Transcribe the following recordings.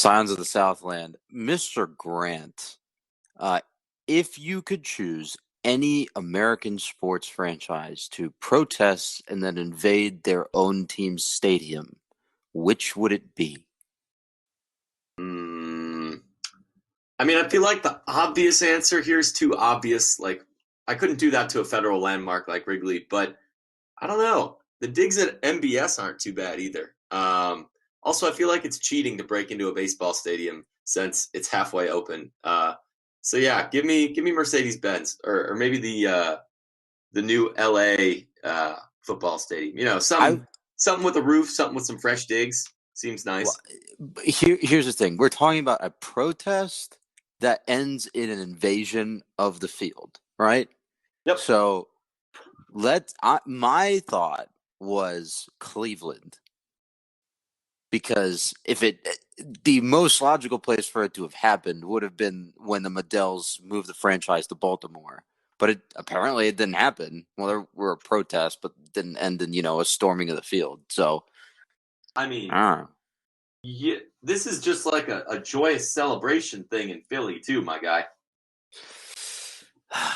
Scions of the Southland. Mr. Grant, uh, if you could choose any American sports franchise to protest and then invade their own team's stadium, which would it be? Mm, I mean, I feel like the obvious answer here is too obvious. Like, I couldn't do that to a federal landmark like Wrigley, but I don't know. The digs at MBS aren't too bad either. Also, I feel like it's cheating to break into a baseball stadium since it's halfway open. So yeah, give me Mercedes Benz or maybe the new LA football stadium. You know, I something with a roof, something with some fresh digs. Seems well, nice. here's the thing. We're talking about a protest that ends in an invasion of the field, right? Yep. So my thought was Cleveland because the most logical place for it to have happened would have been when the Modells moved the franchise to Baltimore. But apparently it didn't happen. Well, there were protests, but didn't end in a storming of the field. So I mean, I yeah, this is just like a joyous celebration thing in Philly too, my guy.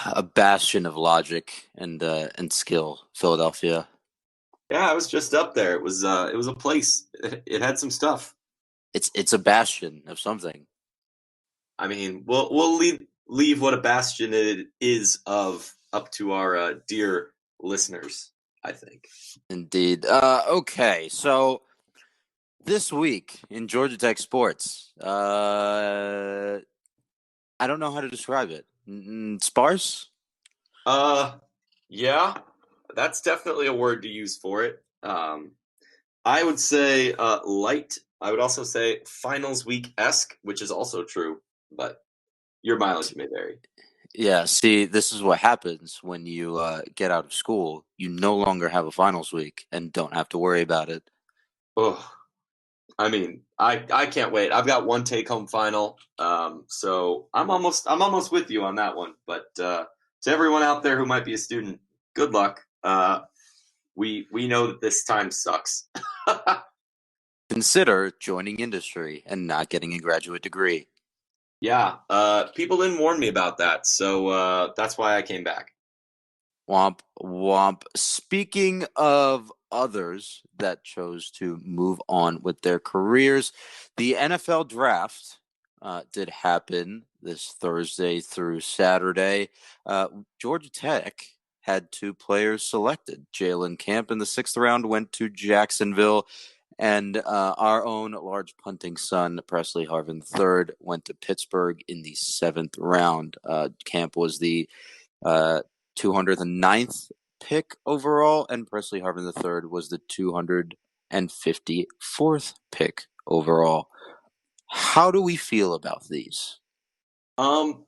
a bastion of logic and skill, Philadelphia. Yeah, I was just up there. It was a place. It had some stuff. It's a bastion of something. I mean, we'll leave what a bastion it is of up to our dear listeners, I think. Indeed. Okay, so this week in Georgia Tech sports, I don't know how to describe it. Sparse. Uh yeah, that's definitely a word to use for it. I would say light. I would also say finals week esque, which is also true, but your mileage may vary. Yeah. See, this is what happens when you get out of school. You no longer have a finals week and don't have to worry about it. Oh, I mean, I can't wait. I've got one take home final, so I'm almost with you on that one. But to everyone out there who might be a student, good luck. We know that this time sucks. Consider joining industry and not getting a graduate degree. Yeah, people didn't warn me about that, so that's why I came back. Womp womp. Speaking of others that chose to move on with their careers, the NFL draft did happen this Thursday through Saturday. Georgia Tech had two players selected. Jalen Camp in the sixth round went to Jacksonville, and our own large punting son, Presley Harvin III, went to Pittsburgh in the seventh round. Camp was the uh, 209th pick overall, and Presley Harvin III was the 254th pick overall. How do we feel about these? Um,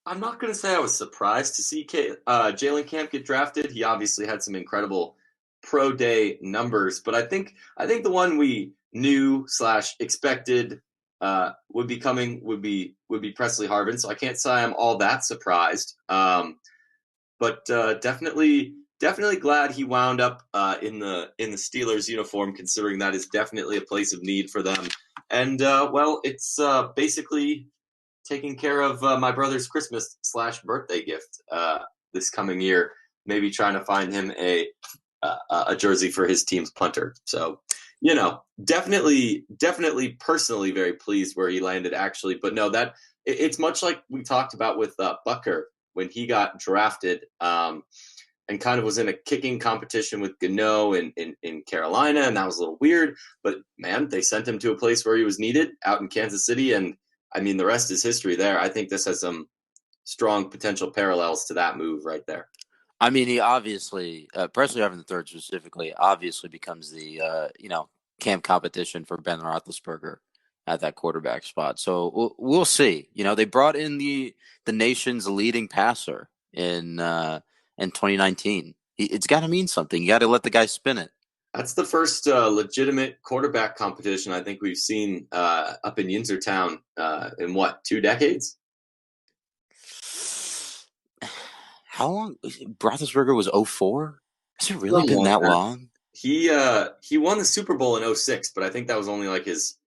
I'm not gonna say I was surprised to see Jalen Camp get drafted. He obviously had some incredible pro day numbers, but I think the one we knew slash expected would be coming would be Presley Harvin. So I can't say I'm all that surprised. But definitely glad he wound up in the Steelers uniform, considering that is definitely a place of need for them. And well, it's basically taking care of my brother's Christmas slash birthday gift this coming year. Maybe trying to find him a jersey for his team's punter. So definitely personally very pleased where he landed actually. But no, it's much like we talked about with Bucker when he got drafted. And kind of was in a kicking competition with Gano in Carolina, and that was a little weird. But man, they sent him to a place where he was needed out in Kansas City, and I mean the rest is history there. I think this has some strong potential parallels to that move right there. I mean, he obviously, Presley Harvin III specifically, obviously becomes the, camp competition for Ben Roethlisberger at that quarterback spot. So we'll see. They brought in the nation's leading passer in 2019. It's got to mean something. You got to let the guy spin it. That's the first legitimate quarterback competition I think we've seen up in Yinzertown in what, 2 decades? How long? Roethlisberger was 04? Has it really Something been like that that. long? He won the Super Bowl in '06, but I think that was only like his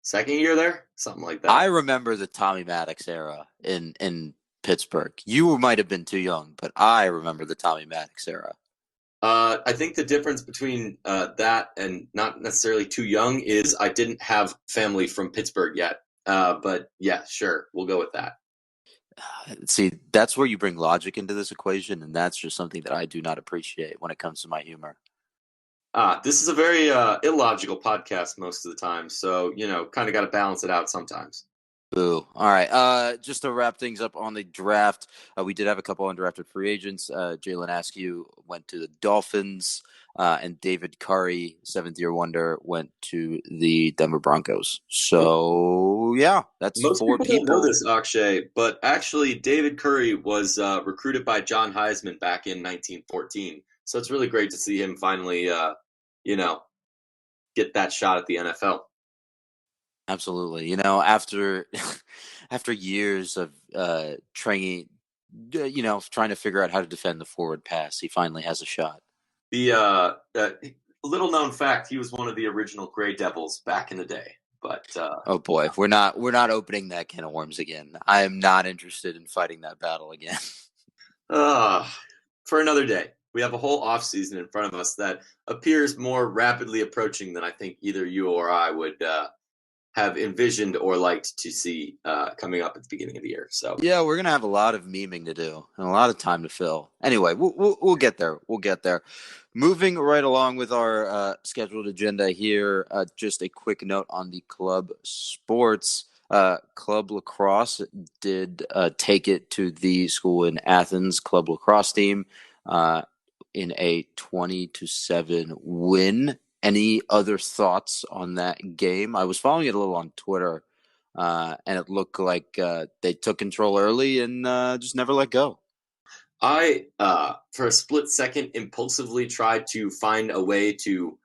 second year there, something like I that. remember the Tommy Maddox era in Pittsburgh. You might have been too young, but I remember the Tommy Maddox era. I think the difference between that and not necessarily too young is I didn't have family from Pittsburgh yet. But yeah, sure, we'll go with that. See, that's where you bring logic into this equation, and that's just something that I do not appreciate when it comes to my humor. This is a very illogical podcast most of the time, so kind of got to balance it out sometimes. Boo. All right. Just to wrap things up on the draft, we did have a couple undrafted free agents. Jalen Askew went to the Dolphins, and David Curry, seventh-year wonder, went to the Denver Broncos. So yeah, that's Most four people don't know people. this, Akshay, but actually, David Curry was recruited by John Heisman back in 1914. So it's really great to see him finally, you know, get that shot at the NFL. Absolutely. After after years of training, trying to figure out how to defend the forward pass, he finally has a shot. The little known fact, he was one of the original Gray Devils back in the day. But Oh boy, we're not opening that can of worms again. I am not interested in fighting that battle again. uh, for another day, we have a whole off season in front of us that appears more rapidly approaching than I think either you or I would have envisioned or liked to see coming up at the beginning of the year. So Yeah, we're gonna have a lot of memeing to do and a lot of time to fill. Anyway, we'll get there. We'll get there. Moving right along with our scheduled agenda here. Just a quick note on the club sports. Club lacrosse did take it to the school in Athens. Club lacrosse team in a 20-7 win. Any other thoughts on that game? I was following it a little on Twitter. And it looked like they took control early and just never let go. I, for a split second, impulsively tried to find a way to,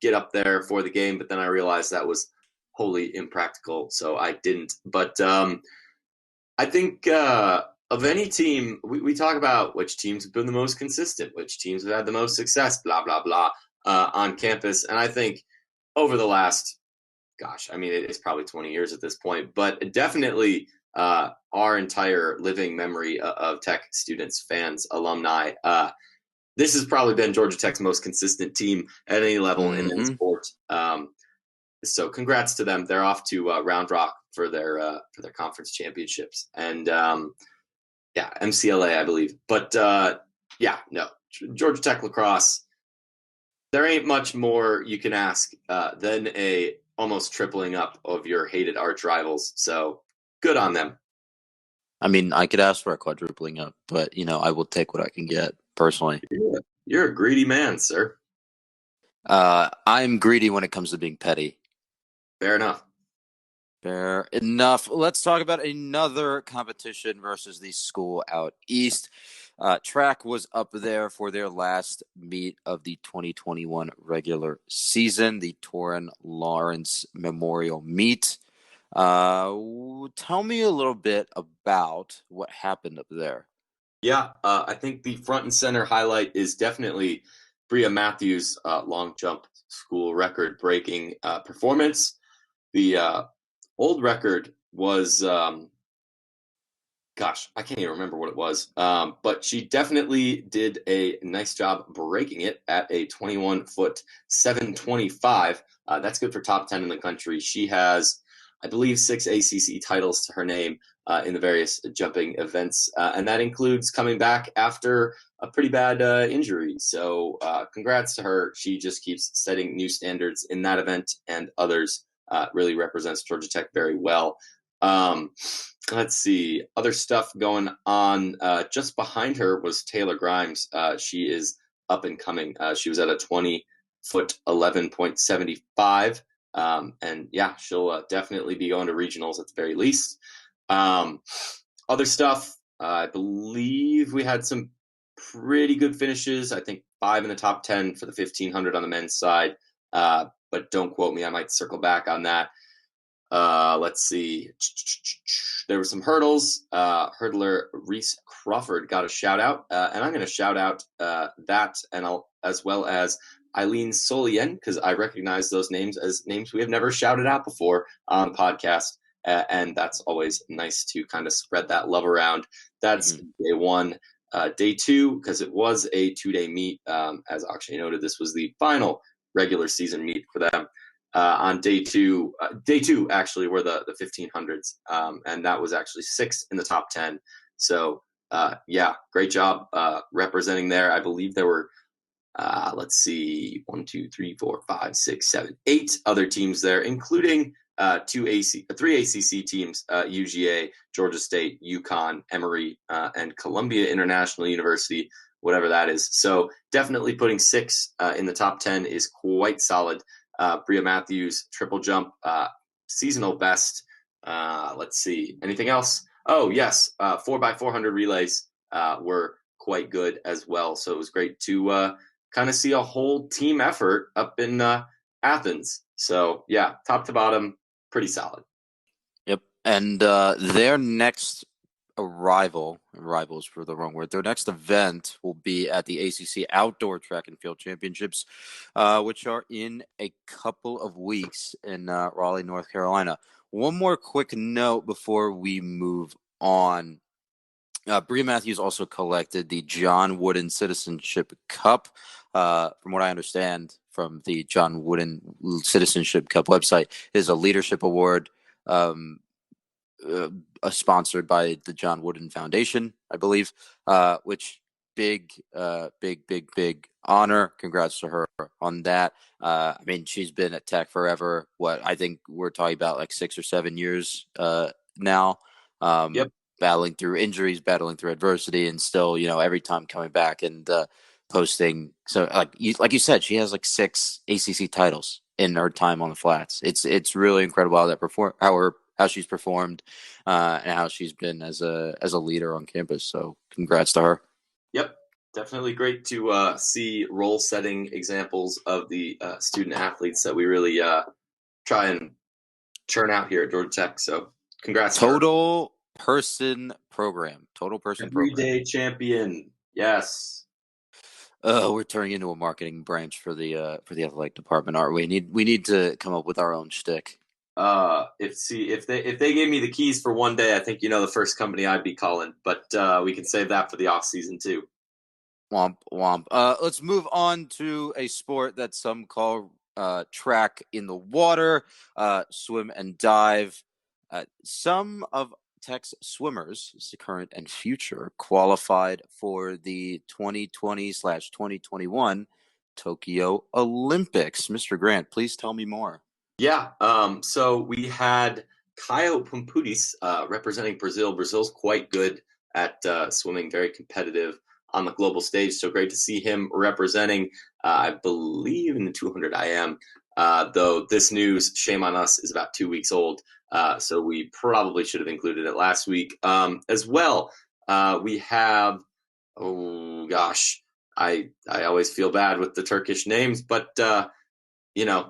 get up there for the game, but then I realized that was wholly impractical, so I didn't. But I think of any team, we talk about which teams have been the most consistent, which teams have had the most success, blah, blah, blah, on campus. And I think over the last, gosh, I mean, it's probably 20 years at this point, but definitely our entire living memory of Tech students, fans, alumni. This has probably been Georgia Tech's most consistent team at any level in any Mm-hmm. sport. So congrats to them. They're off to Round Rock for their conference championships, and yeah, MCLA, I believe. But yeah, no, Georgia Tech lacrosse. There ain't much more you can ask than a almost tripling up of your hated arch rivals. So good on them. I mean, I could ask for a quadrupling up, but I will take what I can get personally. You're a greedy man, sir. I'm greedy when it comes to being petty. Fair enough. Fair enough. Let's talk about another competition versus the school out east. Track was up there for their last meet of the 2021 regular season, the Torrin Lawrence Memorial Meet. Tell me a little bit about what happened up there. Yeah, I think the front and center highlight is definitely Bria Matthews' long jump school record breaking performance. The old record was, gosh, I can't even remember what it was, but she definitely did a nice job breaking it at a 21-foot 725. That's good for top 10 in the country. She has, I believe, 6 ACC titles to her name in the various jumping events, and that includes coming back after a pretty bad injury. So congrats to her. She just keeps setting new standards in that event and others. Really represents Georgia Tech very well. Let's see. Other stuff going on. Just behind her was Taylor Grimes. She is up and coming. She was at a 20-foot 11.75. And yeah, she'll definitely be going to regionals at the very least. Other stuff, I believe we had some pretty good finishes. I think 5 in the top 10 for the 1500 on the men's side. But don't quote me. I might circle back on that. Let's see. There were some hurdles. Hurdler Reese Crawford got a shout out, and I'm going to shout out that, and as well as Eileen Solien, because I recognize those names as names we have never shouted out before on the podcast, and that's always nice to kind of spread that love around. That's day one. Day two, because it was a 2-day meet, as Akshay noted, this was the final regular season meet for them. On day two actually were the 1500s, and that was actually sixth in the top 10. So yeah, great job representing there. I believe there were let's see, 1, 2, 3, 4, 5, 6, 7, 8 other teams there, including three ACC teams: UGA, Georgia State, UConn, Emory, and Columbia International University, whatever that is. So definitely putting 6 in the top 10 is quite solid. Bria Matthews, triple jump, seasonal best. Let's see, anything else? Oh yes, 4x400 relays were quite good as well. So it was great to kind of see a whole team effort up in Athens. So yeah, top to bottom, pretty solid. Yep. And their next rival is for the wrong word. Their next event will be at the ACC Outdoor Track and Field Championships, which are in a couple of weeks in Raleigh, North Carolina. One more quick note before we move on. Bria Matthews also collected the John Wooden Citizenship Cup. From what I understand from the John Wooden Citizenship Cup website, is a leadership award sponsored by the John Wooden Foundation, I believe, which big honor. Congrats to her on that. I mean, she's been at Tech forever. What I think we're talking about like 6 or 7 years now. Yep. Battling through injuries, battling through adversity, and still, every time coming back and posting. So, like you said, she has like 6 ACC titles in her time on the flats. It's really incredible how she's performed and how she's been as a leader on campus. So, congrats to her. Yep. Definitely great to see role setting examples of the student athletes that we really try and churn out here at Georgia Tech. So congrats to her. Total person program. Everyday champion. Yes. We're turning into a marketing branch for the athletic department, aren't we? We need to come up with our own shtick. If they gave me the keys for one day, I think the first company I'd be calling. But we can save that for the off season too. Womp womp. Let's move on to a sport that some call track in the water, swim and dive. Some of Tech's swimmers, current and future, qualified for the 2020/2021 Tokyo Olympics. Mr. Grant, please tell me more. Yeah. So we had Caio Pumputis representing Brazil. Brazil's quite good at swimming, very competitive on the global stage. So great to see him representing, I believe, in the 200 IM. Though this news, shame on us, is about 2 weeks old. So we probably should have included it last week. As well, we have, oh gosh, I always feel bad with the Turkish names, but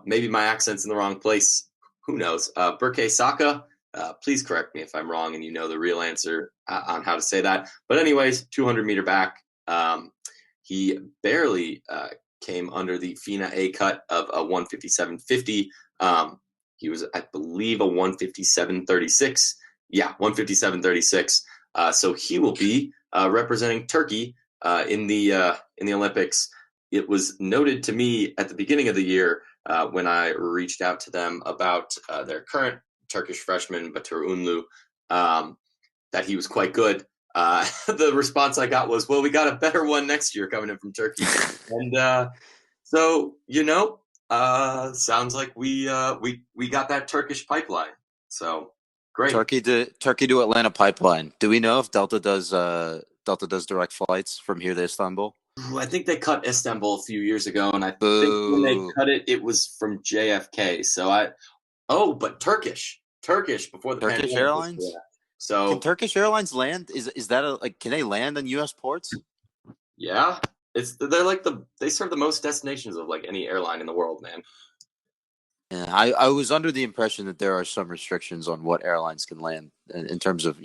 maybe my accent's in the wrong place. Who knows? Berke Saka, please correct me if I'm wrong and you know the real answer on how to say that. But anyways, 200-meter back. He barely came under the FINA A cut of a 157.50. He was, I believe, a 157.36. Yeah, 157.36. So he will be representing Turkey in the Olympics. It was noted to me at the beginning of the year when I reached out to them about their current Turkish freshman, Batur Unlu, that he was quite good. The response I got was, well, we got a better one next year coming in from Turkey. And so, sounds like we got that Turkish pipeline. So great. Turkey to Atlanta pipeline. Do we know if Delta does direct flights from here to Istanbul? I think they cut Istanbul a few years ago, and I think when they cut it, it was from JFK. But Turkish before the Turkish pandemic. Airlines. Yeah. So can Turkish Airlines land? Is that can they land on U.S. ports? Yeah, they serve the most destinations of like any airline in the world, man. And I was under the impression that there are some restrictions on what airlines can land in terms of,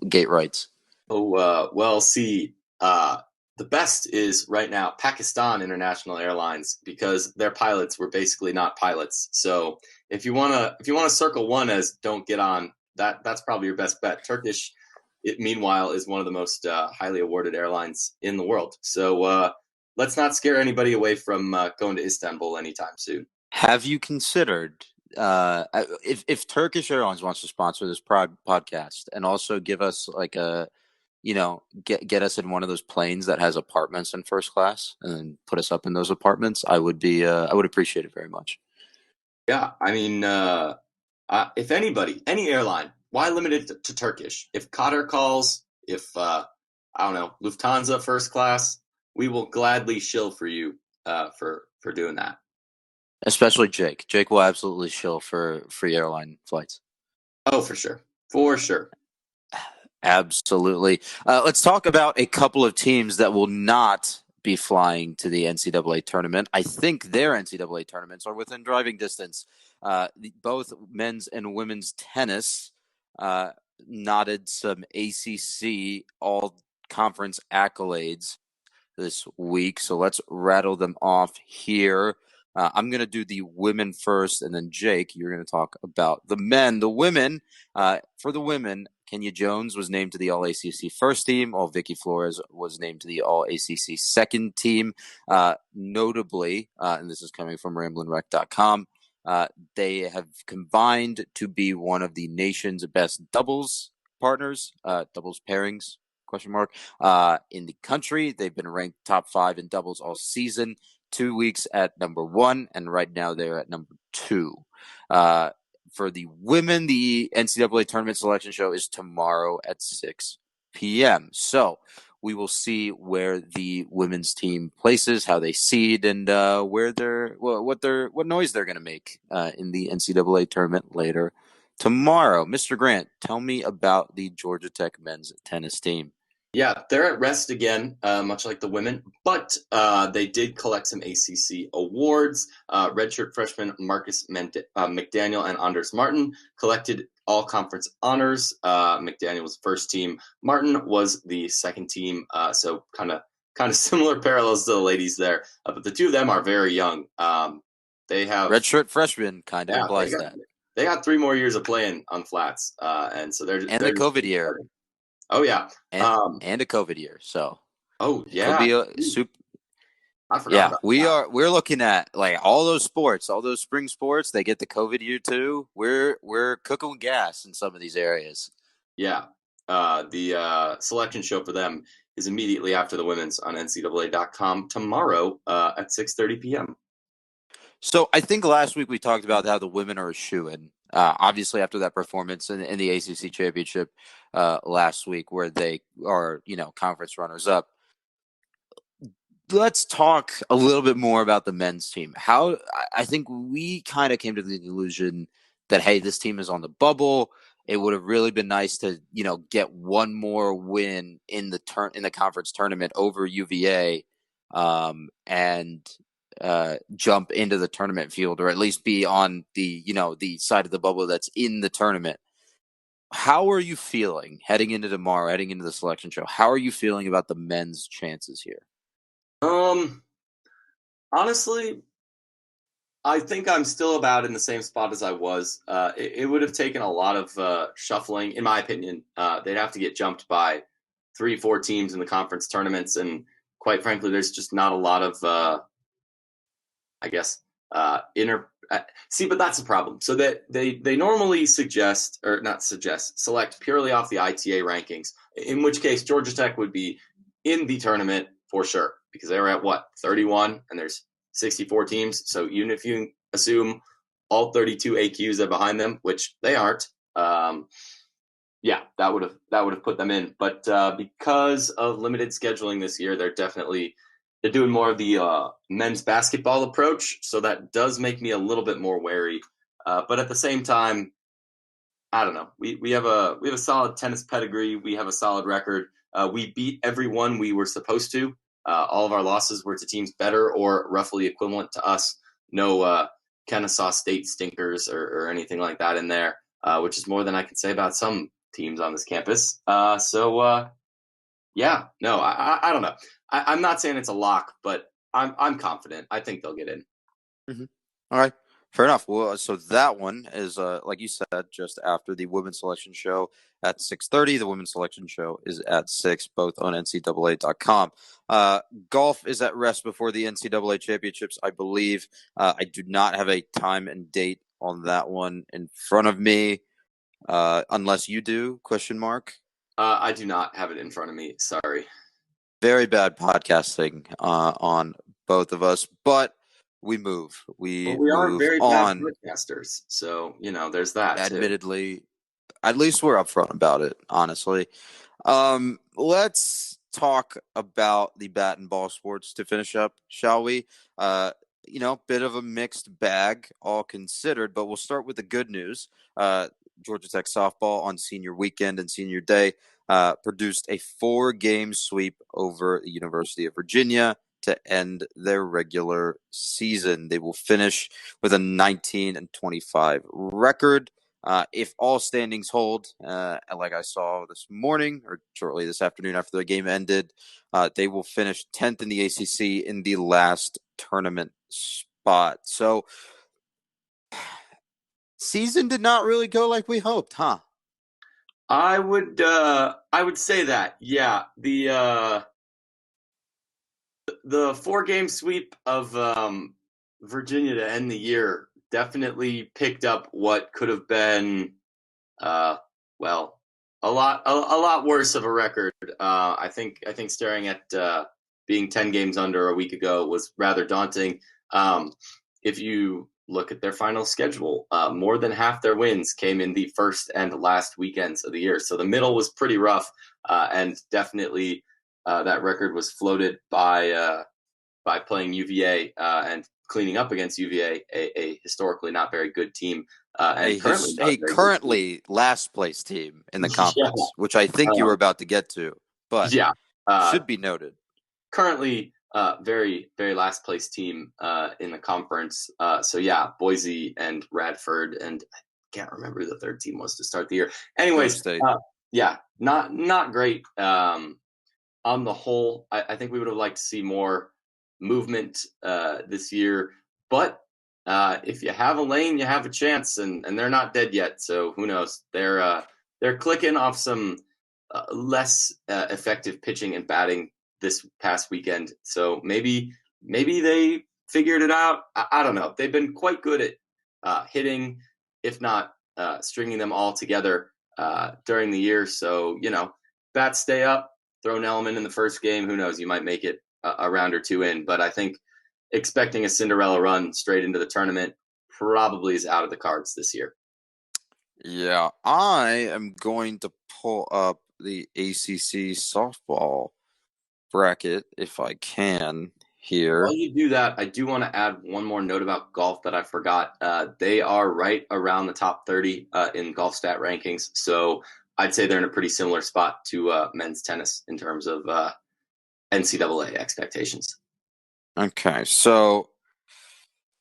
gate rights. Oh, well, see, the best is right now Pakistan International Airlines because their pilots were basically not pilots. So if you wanna circle one as don't get on, that's probably your best bet. Turkish, it meanwhile is one of the most highly awarded airlines in the world. So let's not scare anybody away from going to Istanbul anytime soon. Have you considered if Turkish Airlines wants to sponsor this podcast and also give us like get us in one of those planes that has apartments in first class and then put us up in those apartments, I would appreciate it very much. Yeah, I mean, if anybody, any airline, why limit it to Turkish? If Qatar calls, if I don't know, Lufthansa first class, we will gladly shill for you for doing that. Especially Jake. Jake will absolutely shill for free airline flights. Oh, for sure, for sure. Absolutely. Let's talk about a couple of teams that will not be flying to the NCAA tournament. I think their NCAA tournaments are within driving distance. Both men's and women's tennis nodded some ACC all conference accolades this week. So let's rattle them off here. I'm going to do the women first, and then Jake, you're going to talk about the men. The women, for the women, Kenya Jones was named to the All ACC first team, while Vicky Flores was named to the All ACC second team. Notably, and this is coming from ramblinrec.com, they have combined to be one of the nation's best doubles partners, doubles pairings, question mark, in the country. They've been ranked top 5 in doubles all season. 2 weeks at number 1, and right now they're at number 2. For the women, the NCAA tournament selection show is tomorrow at 6 p.m. So we will see where the women's team places, how they seed, and what noise they're going to make in the NCAA tournament later tomorrow. Mr. Grant, tell me about the Georgia Tech men's tennis team. Yeah, they're at rest again, much like the women, but they did collect some ACC awards. Redshirt freshman Marcus McDaniel and Anders Martin collected all conference honors. McDaniel was first team. Martin was the second team. So kind of similar parallels to the ladies there, but the two of them are very young. They have Redshirt freshman kind of yeah, implies that, they got 3 more years of playing on flats, and so and the they're just COVID year. oh yeah. and and a COVID year. So Oh it could yeah. be a super. I forgot Yeah, about that. we're looking at like all those sports, all those spring sports. They get the COVID year too. We're cooking with gas in some of these areas. Yeah. The selection show for them is immediately after the women's on NCAA.com tomorrow at 6:30 p.m. So I think last week we talked about how the women are a shoo-in. Obviously, after that performance in the ACC championship last week, where they are conference runners up. Let's talk a little bit more about the men's team. How I think we kind of came to the conclusion that, hey, this team is on the bubble. It would have really been nice to, get one more win in the conference tournament over UVA, and jump into the tournament field, or at least be on the side of the bubble that's in the tournament. How are you feeling heading into tomorrow, heading into the selection show? How are you feeling about the men's chances here? Um, Honestly, I think I'm still about in the same spot as I was. It would have taken a lot of shuffling, in my opinion. They'd have to get jumped by 3, 4 teams in the conference tournaments, and quite frankly, there's just not a lot of I guess inner see, but that's the problem. So that they normally suggest, or not suggest, select purely off the ITA rankings, in which case Georgia Tech would be in the tournament for sure, because they were at what, 31, and there's 64 teams. So even if you assume all 32 AQs are behind them, which they aren't, yeah, that would have put them in. But because of limited scheduling this year, they're doing more of the men's basketball approach. So that does make me a little bit more wary. But at the same time, I don't know. We have a solid tennis pedigree. We have a solid record. We beat everyone we were supposed to. All of our losses were to teams better or roughly equivalent to us. Kennesaw State stinkers or anything like that in there, which is more than I can say about some teams on this campus. Yeah, no, I don't know. I'm not saying it's a lock, but I'm confident. I think they'll get in. Mm-hmm. All right. Fair enough. Well, so that one is, like you said, just after the women's selection show at 6:30. The women's selection show is at 6, both on NCAA.com. Golf is at rest before the NCAA championships, I believe. I do not have a time and date on that one in front of me, unless you do, question mark. I do not have it in front of me. Sorry. Very bad podcasting on both of us, but we move. Well, We we are move very bad on. broadcasters, so there's that too. Admittedly, at least we're upfront about it, honestly. Let's talk about the bat and ball sports to finish up, shall we? Bit of a mixed bag, all considered, but we'll start with the good news. Georgia Tech softball on senior weekend and senior day produced a 4-game sweep over the University of Virginia to end their regular season. They will finish with a 19-25 record. If all standings hold, like I saw this morning or shortly this afternoon after the game ended, they will finish 10th in the ACC in the last tournament spot. So, season did not really go like we hoped, huh? I would say that. Yeah. The 4-game sweep of Virginia to end the year definitely picked up what could have been uh well a lot worse of a record. I think staring at being 10 games under a week ago was rather daunting. If you look at their final schedule, more than half their wins came in the first and last weekends of the year. So the middle was pretty rough, and definitely that record was floated by playing UVA and cleaning up against UVA, a historically not very good team, and currently not a very good team. Currently last place team in the Yeah, conference, which I think you were about to get to, but yeah. Uh, should be noted. Currently, very very last place team in the conference. So yeah, Boise and Radford, and I can't remember who the third team was to start the year. Go Anyways, State. yeah, not great. On the whole, I think we would have liked to see more movement this year. But if you have a lane, you have a chance, and they're not dead yet. So who knows? They're clicking off some less effective pitching and batting this past weekend. So maybe they figured it out. I don't know. They've been quite good at hitting, if not stringing them all together during the year. So bats stay up. Throw an element in the first game. Who knows? You might make it a round or two in. But I think expecting a Cinderella run straight into the tournament probably is out of the cards this year. Yeah, I am going to pull up the ACC softball bracket if I can here. While you do that, I do want to add one more note about golf that I forgot. They are right around the top 30 in golf stat rankings. So I'd say they're in a pretty similar spot to men's tennis in terms of NCAA expectations. Okay, so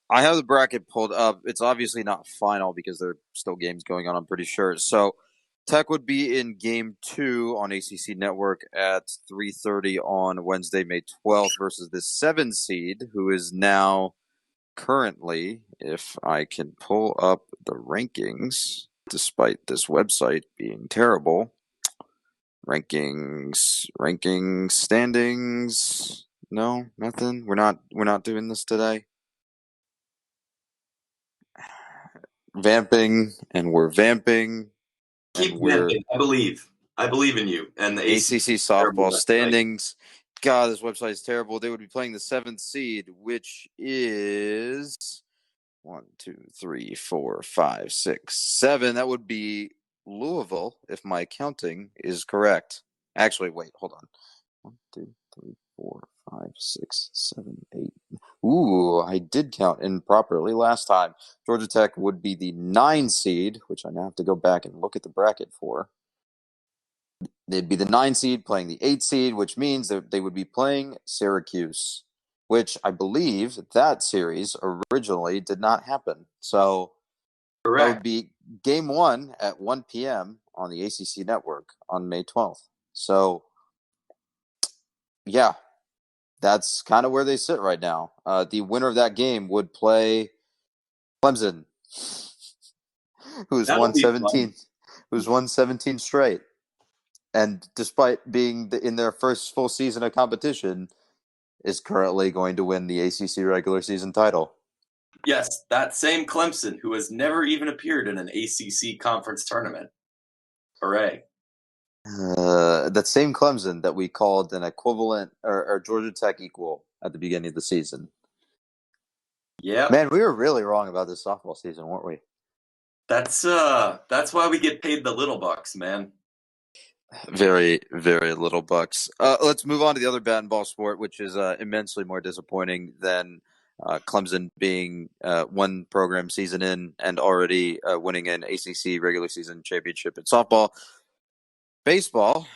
I have the bracket pulled up. It's obviously not final because there are still games going on, I'm pretty sure. So Tech would be in game 2 on ACC Network at 3:30 on Wednesday, May 12th versus the 7 seed, who is now currently, if I can pull up the rankings, despite this website being terrible. Rankings, standings. No, nothing. We're not doing this today. Vamping, and we're vamping, and Keep we're vamping. I believe in you. And the ACC terrible softball website. standings. God, this website is terrible. They would be playing the 7th seed, which is 1, 2, 3, 4, 5, 6, 7. That would be Louisville, if my counting is correct. Actually, wait, hold on. 1, 2, 3, 4, 5, 6, 7, 8. Ooh, I did count improperly last time. Georgia Tech would be the 9 seed, which I now have to go back and look at the bracket for. They'd be the 9 seed playing the 8 seed, which means that they would be playing Syracuse. which I believe that series originally did not happen. So that would Correct. be game one at 1 p.m. on the ACC network on May 12th. So, yeah, that's kind of where they sit right now. The winner of that game would play Clemson, who's That'll won be fun. 17, who's won 17 straight. And despite being in their first full season of competition, is currently going to win the ACC regular season title. Yes, that same Clemson who has never even appeared in an ACC conference tournament. Hooray. That same Clemson that we called an equivalent or Georgia Tech equal at the beginning of the season. Yep. Man, we were really wrong about this softball season, weren't we? That's why we get paid the little bucks, man. Very, very little bucks. Let's move on to the other bat and ball sport, which is immensely more disappointing than Clemson being one program season in and already winning an ACC regular season championship in softball. Baseball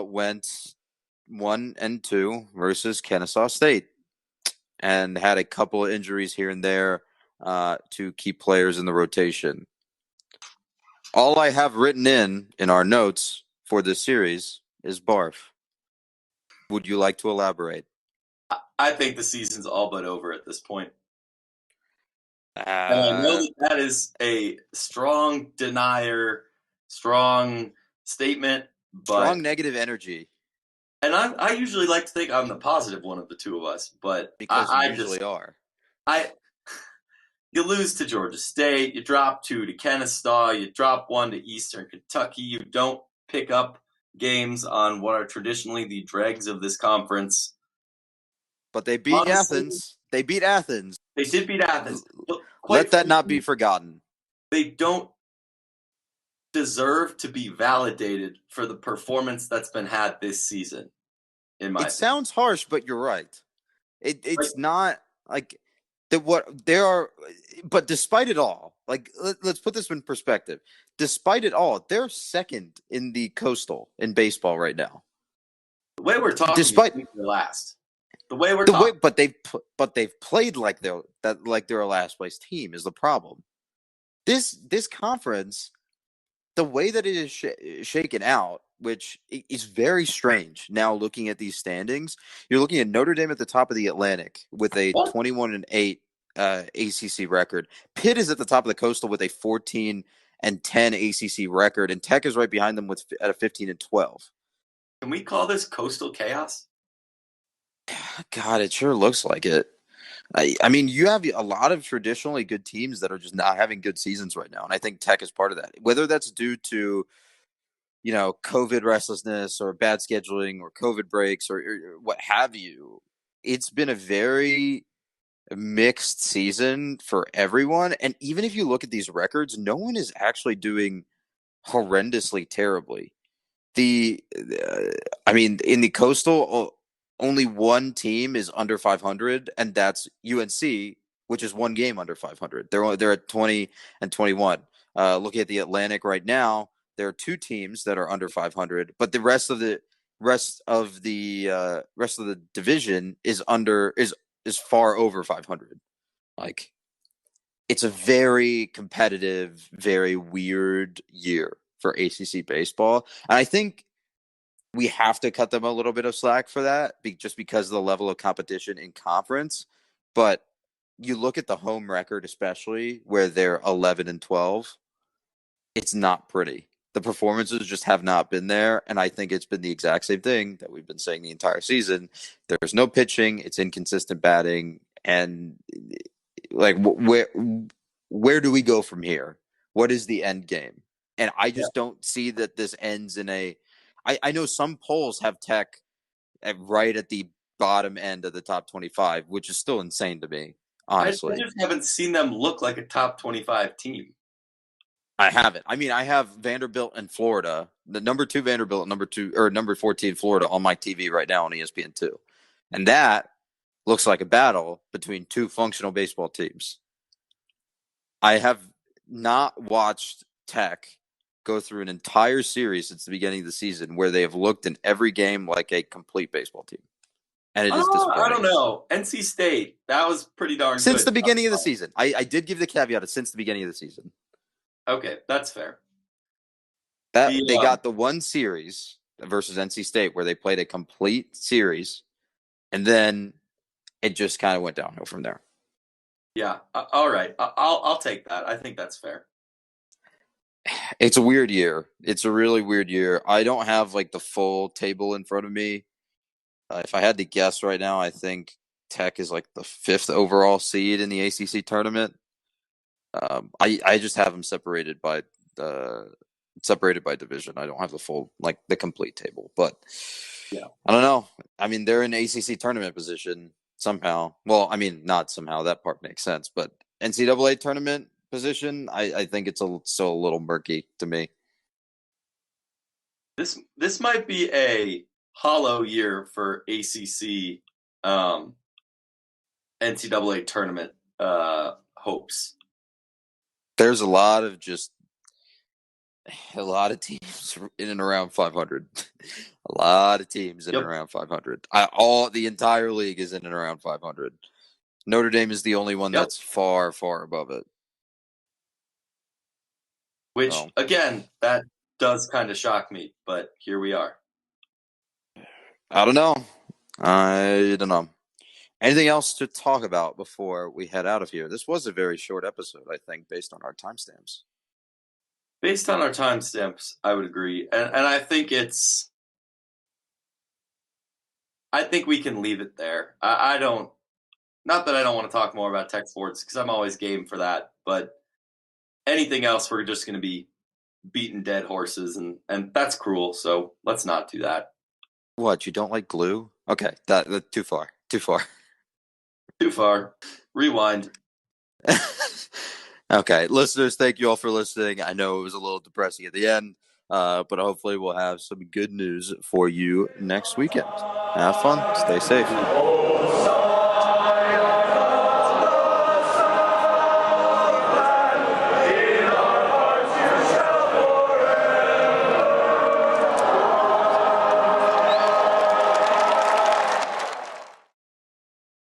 went 1-2 versus Kennesaw State and had a couple of injuries here and there to keep players in the rotation. All I have written in our notes for this series is barf. Would you like to elaborate? I think the season's all but over at this point. And I know Uh, that that is a strong denier, strong statement, strong but negative energy I usually like to think I'm the positive one of the two of us, but because you usually are. I you lose to Georgia State, you drop two to Kennesaw, you drop one to Eastern Kentucky, you don't pick up games on what are traditionally the dregs of this conference. But they beat Honestly, Athens. They beat Athens. they did beat Athens, but quite Let that not be frankly, forgotten. they don't deserve to be validated for the performance that's been had this season, in my It opinion. sounds harsh, but you're right. Like, It's not like that. What there are, but despite it all, like let's put this in perspective. Despite it all, they're second in the Coastal in baseball right now. the way we're talking, you Despite think they're last. The way we're the way, talking. they've played like they're a last place team is the problem. This conference, the way that it is shaken out, which is very strange. Now looking at these standings, you're looking at Notre Dame at the top of the Atlantic with a What? 21-8 ACC record. Pitt is at the top of the Coastal with a 14-10 ACC record, and Tech is right behind them with at a 15-12. Can we call this coastal chaos? God, it sure looks like it. I mean, you have a lot of traditionally good teams that are just not having good seasons right now, and I think Tech is part of that. Whether that's due to COVID restlessness or bad scheduling or COVID breaks or what have you, it's been a very mixed season for everyone. And even if you look at these records, no one is actually doing horrendously terribly. I mean, in the Coastal, only one team is under 500, and that's UNC, which is one game under 500. They're at 20-21. Looking at the Atlantic right now, there are two teams that are under 500, but the rest of the division is far over 500. Like it's a very competitive, very weird year for ACC baseball, and I think we have to cut them a little bit of slack for that, just because of the level of competition in conference. But you look at the home record, especially where they're 11-12, it's not pretty. The performances just have not been there, and I think it's been the exact same thing that we've been saying the entire season. There's no pitching, it's inconsistent batting, and like where do we go from here? What is the end game? And I Yeah. just don't see that this ends in a. I know some polls have Tech right at the bottom end of the top 25, which is still insane to me, I honestly. just haven't seen them look like a top 25 team. I haven't. I mean, I have Vanderbilt and Florida, the number two Vanderbilt, number 14 Florida on my TV right now on ESPN2. And that looks like a battle between two functional baseball teams. I have not watched Tech go through an entire series since the beginning of the season where they have looked in every game like a complete baseball team. and it is Oh, I don't disappointing. know. NC State, that was pretty darn Since the good. beginning of the season, I did give the caveat of since the beginning of the season. Okay, that's fair. That The they got the one series versus NC State where they played a complete series, and then it just kind of went downhill from there. Yeah, all right. I'll take that. I think that's fair. It's a weird year. It's a really weird year. I don't have like the full table in front of me. If I had to guess right now, I think Tech is like the fifth overall seed in the ACC tournament. I just have them the separated by division. I don't have the full like the complete table, but Yeah. I don't know. I mean, they're in ACC tournament position somehow. Well, I mean, not somehow. That part makes sense, but NCAA tournament position, I think it's still a little murky to me. This might be a hollow year for ACC NCAA tournament hopes. There's a lot of teams in and around 500. A lot of teams in and Yep. around 500. The entire league is in and around 500. Notre Dame is the only one Yep. that's far, far above it. Which So again, that does kind of shock me, but here we are. I don't know. I don't know. Anything else to talk about before we head out of here? This was a very short episode, I think, based on our timestamps. Based on our timestamps, I would agree, and I think we can leave it there. I don't, not that I don't want to talk more about tech sports because I'm always game for that, but anything else, we're just going to be beating dead horses, and that's cruel. So let's not do that. What, you don't like glue? Okay, that too far. Too far. Too far. Rewind. Okay, listeners, thank you all for listening. I know it was a little depressing at the end, but hopefully we'll have some good news for you next weekend. Have fun. Stay safe.